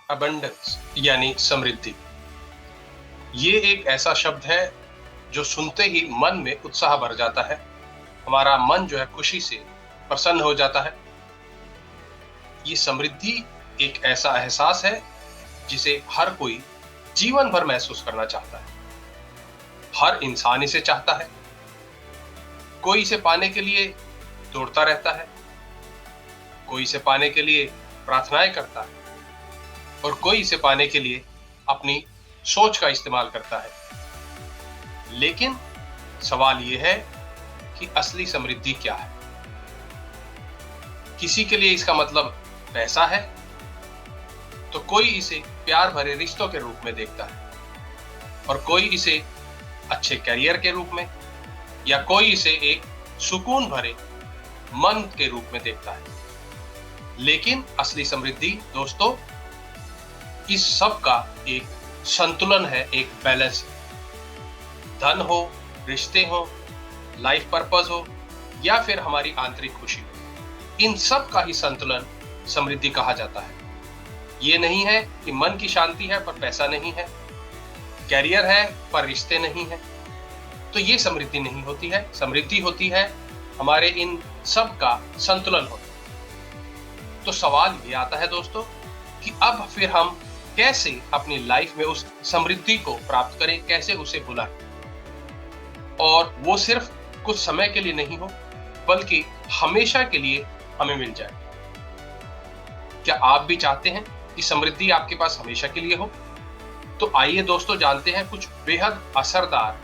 Abundance यानी समृद्धि। ये एक ऐसा शब्द है जो सुनते ही मन में उत्साह भर जाता है। हमारा मन जो है खुशी से प्रसन्न हो जाता है। ये समृद्धि एक ऐसा एहसास है जिसे हर कोई जीवन भर महसूस करना चाहता है। हर इंसान इसे चाहता है। कोई इसे पाने के लिए दौड़ता रहता है, कोई इसे पाने के लिए प्रार्थनाएं करता है और कोई इसे पाने के लिए अपनी सोच का इस्तेमाल करता है। लेकिन सवाल यह है कि असली समृद्धि क्या है? किसी के लिए इसका मतलब पैसा है, तो कोई इसे प्यार भरे रिश्तों के रूप में देखता है और कोई इसे अच्छे करियर के रूप में, या कोई इसे एक सुकून भरे मन के रूप में देखता है। लेकिन असली समृद्धि दोस्तों, इस सब का एक संतुलन है, एक बैलेंस है। धन हो, रिश्ते हो, लाइफ पर्पस हो या फिर हमारी आंतरिक खुशी, इन सब का ही संतुलन समृद्धि कहा जाता है। ये नहीं है कि मन की शांति है पर पैसा नहीं है, कैरियर है पर रिश्ते नहीं है, तो ये समृद्धि नहीं होती है। समृद्धि होती है हमारे इन सब का संतुलन होता है। तो सवाल ये आता है दोस्तों कि अब फिर हम कैसे अपनी लाइफ में उस समृद्धि को प्राप्त करें, कैसे उसे बुलाएं, और वो सिर्फ कुछ समय के लिए नहीं हो बल्कि हमेशा के लिए हमें मिल जाए। क्या आप भी चाहते हैं कि समृद्धि आपके पास हमेशा के लिए हो? तो आइए दोस्तों जानते हैं कुछ बेहद असरदार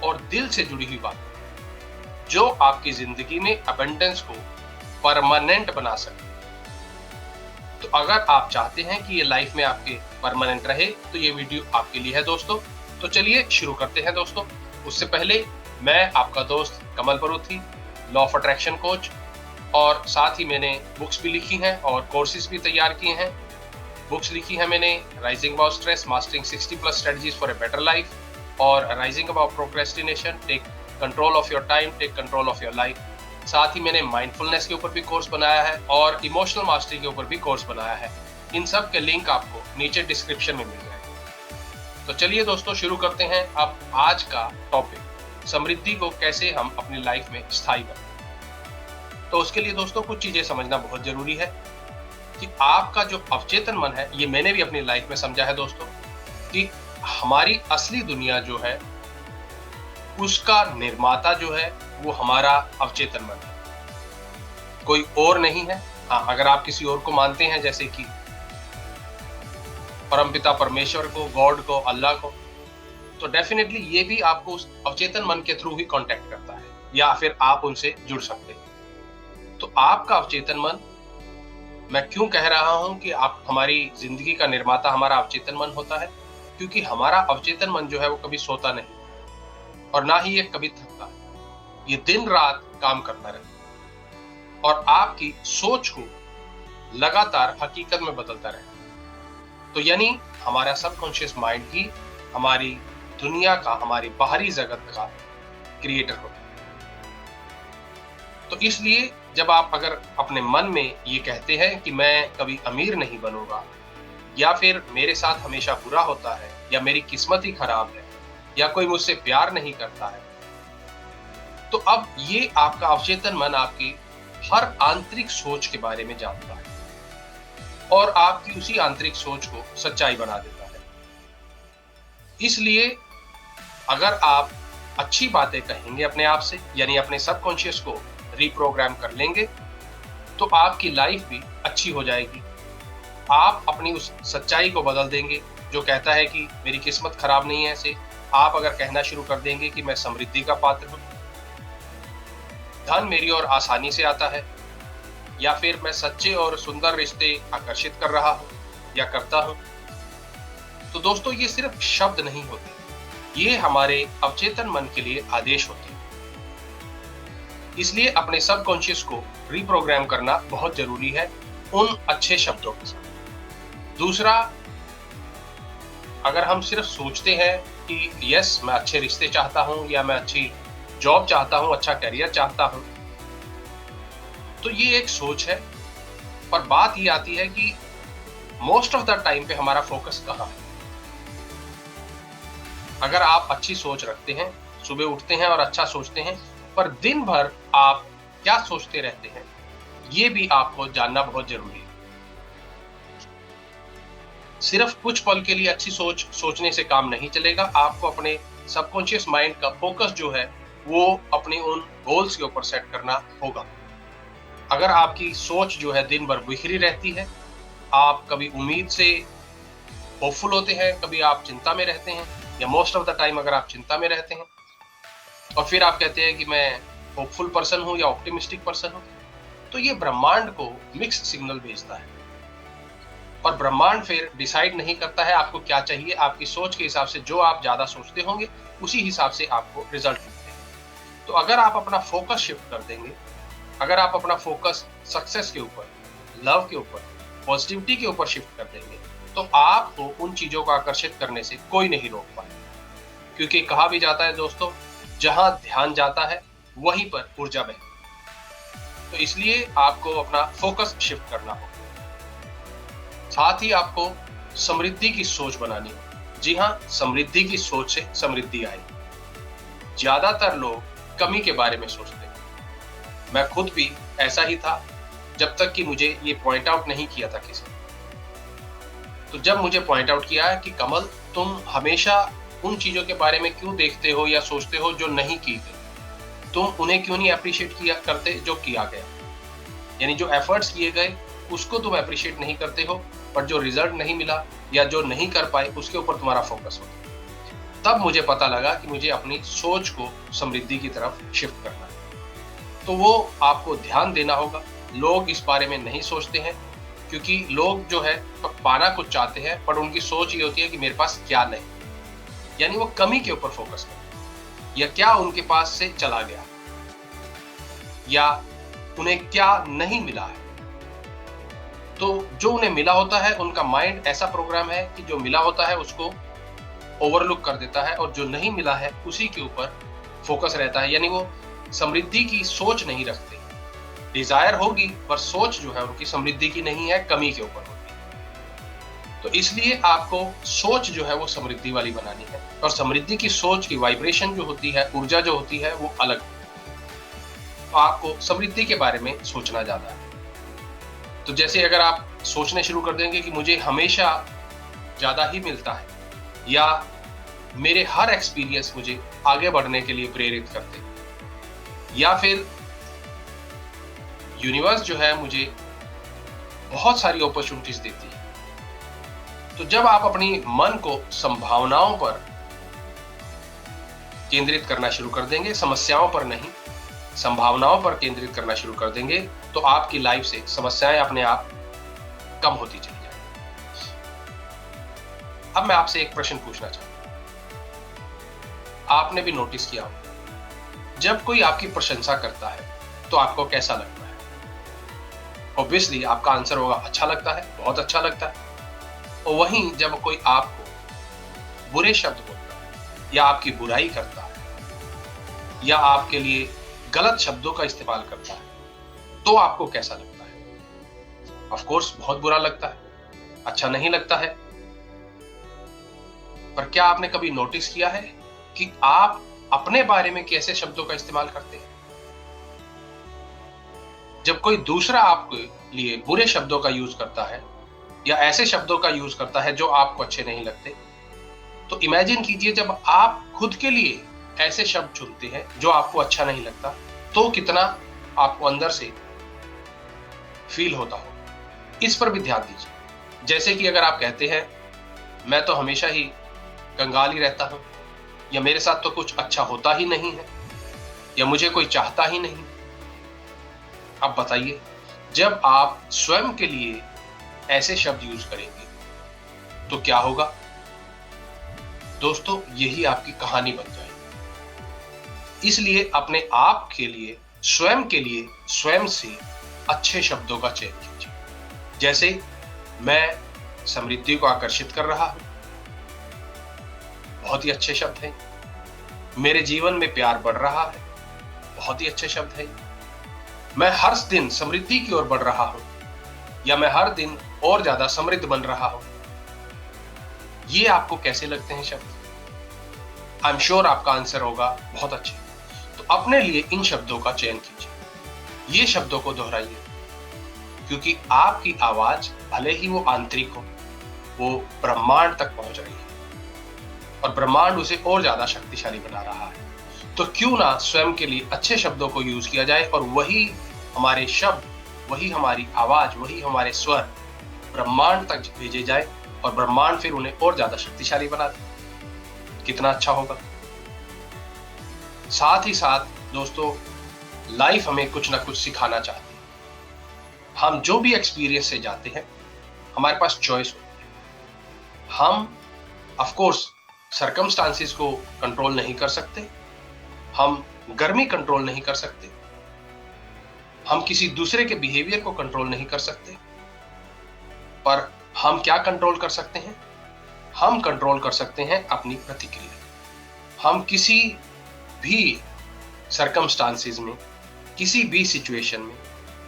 और दिल से जुड़ी हुई बात जो आपकी जिंदगी में अबंडेंस को परमानेंट बना सके। तो अगर आप चाहते हैं कि ये लाइफ में आपके परमानेंट रहे तो ये वीडियो आपके लिए है दोस्तों। तो चलिए शुरू करते हैं दोस्तों। उससे पहले मैं आपका दोस्त कमल Paruthi, law of attraction coach, और साथ ही मैंने बुक्स भी लिखी हैं और कोर्सेज भी तैयार किए हैं। बुक्स लिखी है मैंने rising about stress, mastering 60+ strategies for a better life, और rising about procrastination, take control of your time, take control of your life. साथ ही मैंने माइंडफुलनेस के ऊपर भी कोर्स बनाया है और इमोशनल मास्टरी के ऊपर भी कोर्स बनाया है। इन सब के लिंक आपको नीचे डिस्क्रिप्शन में मिल जाएगा। तो चलिए दोस्तों शुरू करते हैं अब आज का टॉपिक, समृद्धि को कैसे हम अपनी लाइफ में स्थायी करें। तो उसके लिए दोस्तों कुछ चीजें समझना बहुत जरूरी है कि आपका जो अवचेतन मन है, ये मैंने भी अपनी लाइफ में समझा है दोस्तों, कि हमारी असली दुनिया जो है उसका निर्माता जो है वो हमारा अवचेतन मन है, कोई और नहीं है। हाँ, अगर आप किसी और को मानते हैं जैसे कि परमपिता परमेश्वर को, गॉड को, अल्लाह को, तो डेफिनेटली ये भी आपको उस अवचेतन मन के थ्रू ही कांटेक्ट करता है या फिर आप उनसे जुड़ सकते हैं। तो आपका अवचेतन मन, मैं क्यों कह रहा हूं कि आप हमारी जिंदगी का निर्माता हमारा अवचेतन मन होता है, क्योंकि हमारा अवचेतन मन जो है वो कभी सोता नहीं और ना ही ये कभी थकता है। ये दिन रात काम करता रहता है और आपकी सोच को लगातार हकीकत में बदलता रहता है। तो यानी हमारा सबकॉन्शियस माइंड ही हमारी दुनिया का, हमारी बाहरी जगत का क्रिएटर होता है। तो इसलिए जब आप अगर अपने मन में ये कहते हैं कि मैं कभी अमीर नहीं बनूंगा, या फिर मेरे साथ हमेशा बुरा होता है, या मेरी किस्मत ही खराब है, या कोई मुझसे प्यार नहीं करता है, तो अब ये आपका अवचेतन मन आपकी हर आंतरिक सोच के बारे में जानता है और आपकी उसी आंतरिक सोच को सच्चाई बना देता है। इसलिए अगर आप अच्छी बातें कहेंगे अपने आप से, यानी अपने सबकॉन्शियस को रिप्रोग्राम कर लेंगे, तो आपकी लाइफ भी अच्छी हो जाएगी। आप अपनी उस सच्चाई को बदल देंगे जो कहता है कि मेरी किस्मत खराब नहीं है, से आप अगर कहना शुरू कर देंगे कि मैं समृद्धि का पात्र हूं, धन मेरी ओर आसानी से आता है, या फिर मैं सच्चे और सुंदर रिश्ते आकर्षित कर रहा हूं या करता हूं। तो दोस्तों ये सिर्फ शब्द नहीं होते, ये हमारे अवचेतन मन के लिए आदेश होते हैं। इसलिए अपने सबकॉन्शियस को रिप्रोग्राम करना बहुत जरूरी है उन अच्छे शब्दों के साथ। दूसरा, अगर हम सिर्फ सोचते हैं कि यस मैं अच्छे रिश्ते चाहता हूं, या मैं अच्छी जॉब चाहता हूं, अच्छा करियर चाहता हूं, तो ये एक सोच है। पर बात ये आती है कि मोस्ट ऑफ द टाइम पे हमारा फोकस कहाँ है? अगर आप अच्छी सोच रखते हैं, सुबह उठते हैं और अच्छा सोचते हैं, पर दिन भर आप क्या सोचते रहते हैं, ये भी आपको जानना बहुत जरूरी है। सिर्फ कुछ पल के लिए अच्छी सोच सोचने से काम नहीं चलेगा। आपको अपने सबकॉन्शियस माइंड का फोकस जो है वो अपनी उन गोल्स के ऊपर सेट करना होगा। अगर आपकी सोच जो है दिन भर बिखरी रहती है, आप कभी उम्मीद से होपफुल होते हैं, कभी आप चिंता में रहते हैं, या मोस्ट ऑफ द टाइम अगर आप चिंता में रहते हैं और फिर आप कहते हैं कि मैं होपफुल पर्सन हूं या ऑप्टिमिस्टिक पर्सन हूं, तो ये ब्रह्मांड को मिक्स्ड सिग्नल भेजता है। और ब्रह्मांड फिर डिसाइड नहीं करता है आपको क्या चाहिए। आपकी सोच के हिसाब से जो आप ज्यादा सोचते होंगे उसी हिसाब से आपको रिजल्ट मिलते हैं। तो अगर आप अपना फोकस शिफ्ट कर देंगे, अगर आप अपना फोकस सक्सेस के ऊपर, लव के ऊपर, पॉजिटिविटी के ऊपर शिफ्ट कर देंगे, तो आपको उन चीजों को आकर्षित करने से कोई नहीं रोक पाए। क्योंकि कहा भी जाता है दोस्तों, जहां ध्यान जाता है वहीं पर ऊर्जा बहती है। तो इसलिए आपको अपना फोकस शिफ्ट करना होगा। साथ ही आपको समृद्धि की सोच बनानी है। जी हाँ, समृद्धि की सोच से समृद्धि आएगी। ज्यादातर लोग कमी के बारे में सोचते हैं। मैं खुद भी ऐसा ही था, जब तक कि मुझे ये पॉइंट आउट नहीं किया था किसी ने। तो जब मुझे पॉइंट आउट किया है कि कमल, तुम हमेशा उन चीजों के बारे में क्यों देखते हो या सोचते हो जो नहीं की गई, तुम उन्हें क्यों नहीं अप्रिशिएट किया करते जो किया गया। यानी जो एफर्ट्स किए गए उसको तुम अप्रिशिएट नहीं करते हो, पर जो रिजल्ट नहीं मिला या जो नहीं कर पाए उसके ऊपर तुम्हारा फोकस होता है। तब मुझे पता लगा कि मुझे अपनी सोच को समृद्धि की तरफ शिफ्ट करना है। तो वो आपको ध्यान देना होगा। लोग इस बारे में नहीं सोचते हैं, क्योंकि लोग जो है पाना कुछ चाहते हैं, पर उनकी सोच ये होती है कि मेरे पास क्या नहीं। यानी वो कमी के ऊपर फोकस करते हैं, या क्या उनके पास से चला गया, या उन्हें क्या नहीं मिला है। तो जो उन्हें मिला होता है, उनका माइंड ऐसा प्रोग्राम है कि जो मिला होता है उसको ओवरलुक कर देता है, और जो नहीं मिला है उसी के ऊपर फोकस रहता है। यानी वो समृद्धि की सोच नहीं रखते। डिजायर होगी, पर सोच जो है उनकी समृद्धि की नहीं है, कमी के ऊपर होती है। तो इसलिए आपको सोच जो है वो समृद्धि वाली बनानी है, और समृद्धि की सोच की वाइब्रेशन जो होती है, ऊर्जा जो होती है, वो अलग होती है। तो आपको समृद्धि के बारे में सोचना ज्यादा है। तो जैसे अगर आप सोचने शुरू कर देंगे कि मुझे हमेशा ज्यादा ही मिलता है, या मेरे हर एक्सपीरियंस मुझे आगे बढ़ने के लिए प्रेरित करते हैं, या फिर यूनिवर्स जो है मुझे बहुत सारी अपॉर्चुनिटीज देती है, तो जब आप अपनी मन को संभावनाओं पर केंद्रित करना शुरू कर देंगे, समस्याओं पर नहीं, संभावनाओं पर केंद्रित करना शुरू कर देंगे, तो आपकी लाइफ से समस्याएं अपने आप कम होती चली जाएंगी। अब मैं आपसे एक प्रश्न पूछना चाहता हूं। आपने भी नोटिस किया होगा, जब कोई आपकी प्रशंसा करता है तो आपको कैसा लगता है? ऑब्वियसली आपका आंसर होगा अच्छा लगता है, बहुत अच्छा लगता है। और वहीं जब कोई आपको बुरे शब्द बोलता है, या आपकी बुराई करता है, या आपके लिए गलत शब्दों का इस्तेमाल करता है, तो आपको कैसा लगता है? ऑफ कोर्स बहुत बुरा लगता है, अच्छा नहीं लगता है। पर क्या आपने कभी नोटिस किया है कि आप अपने बारे में कैसे शब्दों का इस्तेमाल करते हैं? जब कोई दूसरा आपके लिए बुरे शब्दों का यूज करता है, या ऐसे शब्दों का यूज करता है जो आपको अच्छे नहीं लगते, तो इमेजिन कीजिए जब आप खुद के लिए ऐसे शब्द चुनते हैं जो आपको अच्छा नहीं लगता, तो कितना आपको अंदर से फील होता हो। इस पर भी ध्यान दीजिए। जैसे कि अगर आप कहते हैं मैं तो हमेशा ही कंगाल ही रहता हूं, या मेरे साथ तो कुछ अच्छा होता ही नहीं है, या मुझे कोई चाहता ही नहीं। अब बताइए, जब आप स्वयं के लिए ऐसे शब्द यूज करेंगे तो क्या होगा? दोस्तों, यही आपकी कहानी बन जाएगी। इसलिए अपने आप के लिए, स्वयं के लिए, स्वयं से अच्छे शब्दों का चयन कीजिए। जैसे मैं समृद्धि को आकर्षित कर रहा हूं, बहुत ही अच्छे शब्द हैं। मेरे जीवन में प्यार बढ़ रहा है, बहुत ही अच्छे शब्द हैं। मैं हर दिन समृद्धि की ओर बढ़ रहा हूं, या मैं हर दिन और ज्यादा समृद्ध बन रहा हूं। ये आपको कैसे लगते हैं शब्द? आई एम श्योर आपका आंसर होगा बहुत अच्छे। तो अपने लिए इन शब्दों का चयन कीजिए, ये शब्दों को दोहराइए, क्योंकि आपकी आवाज भले ही वो आंतरिक हो, वो ब्रह्मांड तक पहुंच रही है और ब्रह्मांड उसे और ज्यादा शक्तिशाली बना रहा है। तो क्यों ना स्वयं के लिए अच्छे शब्दों को यूज किया जाए और वही हमारे शब्द, वही हमारी आवाज, वही हमारे स्वर ब्रह्मांड तक भेजे जाए और ब्रह्मांड फिर उन्हें और ज्यादा शक्तिशाली बना दे। कितना अच्छा होगा। साथ ही साथ दोस्तों, लाइफ हमें कुछ ना कुछ सिखाना चाहती है। हम जो भी एक्सपीरियंस से जाते हैं, हमारे पास चॉइस होती है। हम ऑफ कोर्स सर्कमस्टांसेस को कंट्रोल नहीं कर सकते, हम गर्मी कंट्रोल नहीं कर सकते, हम किसी दूसरे के बिहेवियर को कंट्रोल नहीं कर सकते, पर हम क्या कंट्रोल कर सकते हैं? हम कंट्रोल कर सकते हैं अपनी प्रतिक्रिया। हम किसी भी सर्कमस्टांसेस में, किसी भी सिचुएशन में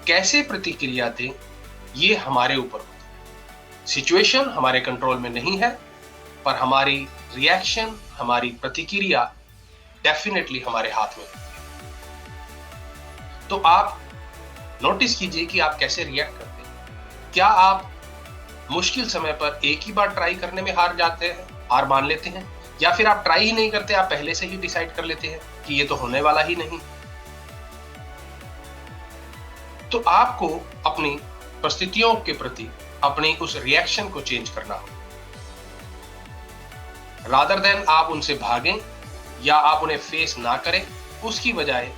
कैसे प्रतिक्रिया दें, ये हमारे ऊपर होता है। सिचुएशन हमारे कंट्रोल में नहीं है, पर हमारी रिएक्शन, हमारी प्रतिक्रिया डेफिनेटली हमारे हाथ में होती है। तो आप नोटिस कीजिए कि आप कैसे रिएक्ट करते हैं। क्या आप मुश्किल समय पर एक ही बार ट्राई करने में हार जाते हैं, हार मान लेते हैं, या फिर आप ट्राई ही नहीं करते, आप पहले से ही डिसाइड कर लेते हैं कि ये तो होने वाला ही नहीं? तो आपको अपनी परिस्थितियों के प्रति अपनी उस रिएक्शन को चेंज करना होगा। रादर देन आप उनसे भागें या आप उन्हें फेस ना करें, उसकी बजाय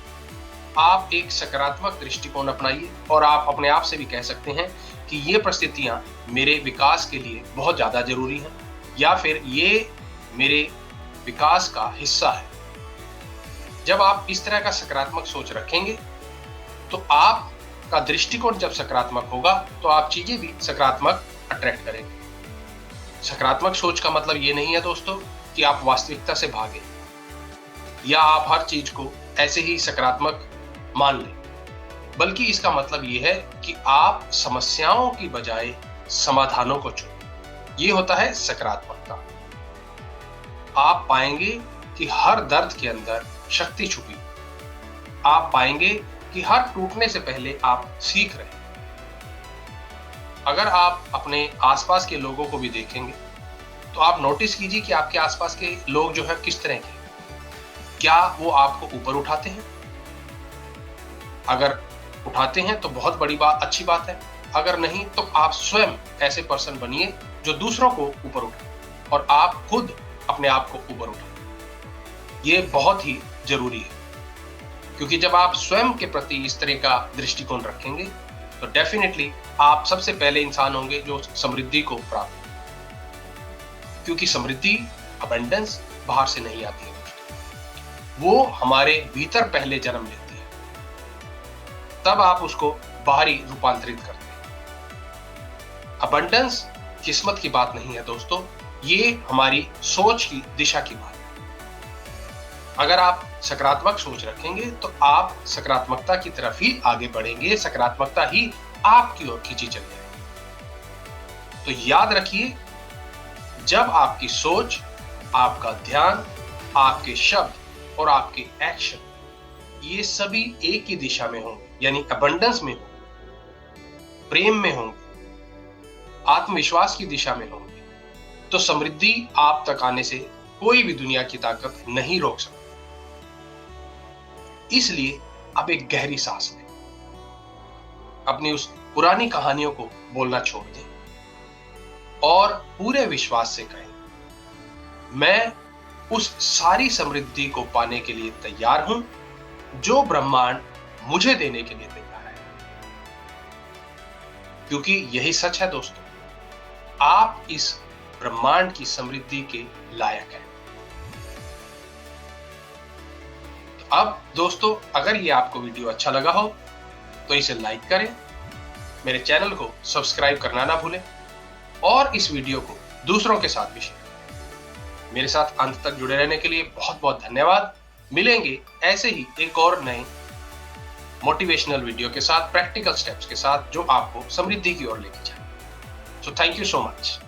आप एक सकारात्मक दृष्टिकोण अपनाइए और आप अपने आप से भी कह सकते हैं कि ये परिस्थितियां मेरे विकास के लिए बहुत ज्यादा जरूरी हैं, या फिर ये मेरे विकास का हिस्सा है। जब आप इस तरह का सकारात्मक सोच रखेंगे, तो आपका दृष्टिकोण जब सकारात्मक होगा, तो आप चीजें भी सकारात्मक अट्रैक्ट करेंगे। सकारात्मक सोच का मतलब ये नहीं है दोस्तों कि आप वास्तविकता से भागें या आप हर चीज को ऐसे ही सकारात्मक मान लें, बल्कि इसका मतलब ये है कि आप समस्याओं की बजाय समाधानों को चुनें। ये होता है सकारात्मकता। आप पाएंगे कि हर दर्द के अंदर शक्ति छुपी। आप पाएंगे कि हर टूटने से पहले आप सीख रहे हैं। अगर आप अपने आसपास के लोगों को भी देखेंगे, तो आप नोटिस कीजिए कि आपके आसपास के लोग जो है किस तरह के। क्या वो आपको ऊपर उठाते हैं? अगर उठाते हैं तो बहुत बड़ी बात, अच्छी बात है। अगर नहीं, तो आप स्वयं ऐसे पर्सन बनिए जो दूसरों को ऊपर उठाए और आप खुद अपने आप को ऊपर उठाए। ये बहुत ही जरूरी है, क्योंकि जब आप स्वयं के प्रति इस तरह का दृष्टिकोण रखेंगे, तो डेफिनेटली आप सबसे पहले इंसान होंगे जो समृद्धि को प्राप्त करें। क्योंकि समृद्धि, अबंडेंस बाहर से नहीं आती है दोस्तों, वो हमारे भीतर पहले जन्म लेती है, तब आप उसको बाहरी रूपांतरित करते हैं। अबंडेंस किस्मत की बात नहीं है दोस्तों, ये हमारी सोच की दिशा की बात है। अगर आप सकारात्मक सोच रखेंगे, तो आप सकारात्मकता की तरफ ही आगे बढ़ेंगे, सकारात्मकता ही आपकी ओर खींची चली जाएगी। तो याद रखिए, जब आपकी सोच, आपका ध्यान, आपके शब्द और आपके एक्शन, ये सभी एक ही दिशा में होंगे, यानी अबंडेंस में होंगे, प्रेम में होंगे, आत्मविश्वास की दिशा में होंगे, तो समृद्धि आप तक आने से कोई भी दुनिया की ताकत नहीं रोक सकती। इसलिए अब एक गहरी सांस लें, अपनी उस पुरानी कहानियों को बोलना छोड़ दें और पूरे विश्वास से कहें, मैं उस सारी समृद्धि को पाने के लिए तैयार हूं जो ब्रह्मांड मुझे देने के लिए तैयार है। क्योंकि यही सच है दोस्तों, आप इस ब्रह्मांड की समृद्धि के लायक हैं। अब दोस्तों, अगर ये आपको वीडियो अच्छा लगा हो तो इसे लाइक करें, मेरे चैनल को सब्सक्राइब करना ना भूलें और इस वीडियो को दूसरों के साथ भी शेयर करें। मेरे साथ अंत तक जुड़े रहने के लिए बहुत बहुत धन्यवाद। मिलेंगे ऐसे ही एक और नए मोटिवेशनल वीडियो के साथ, प्रैक्टिकल स्टेप्स के साथ जो आपको समृद्धि की ओर लेके जाए। So thank you so much.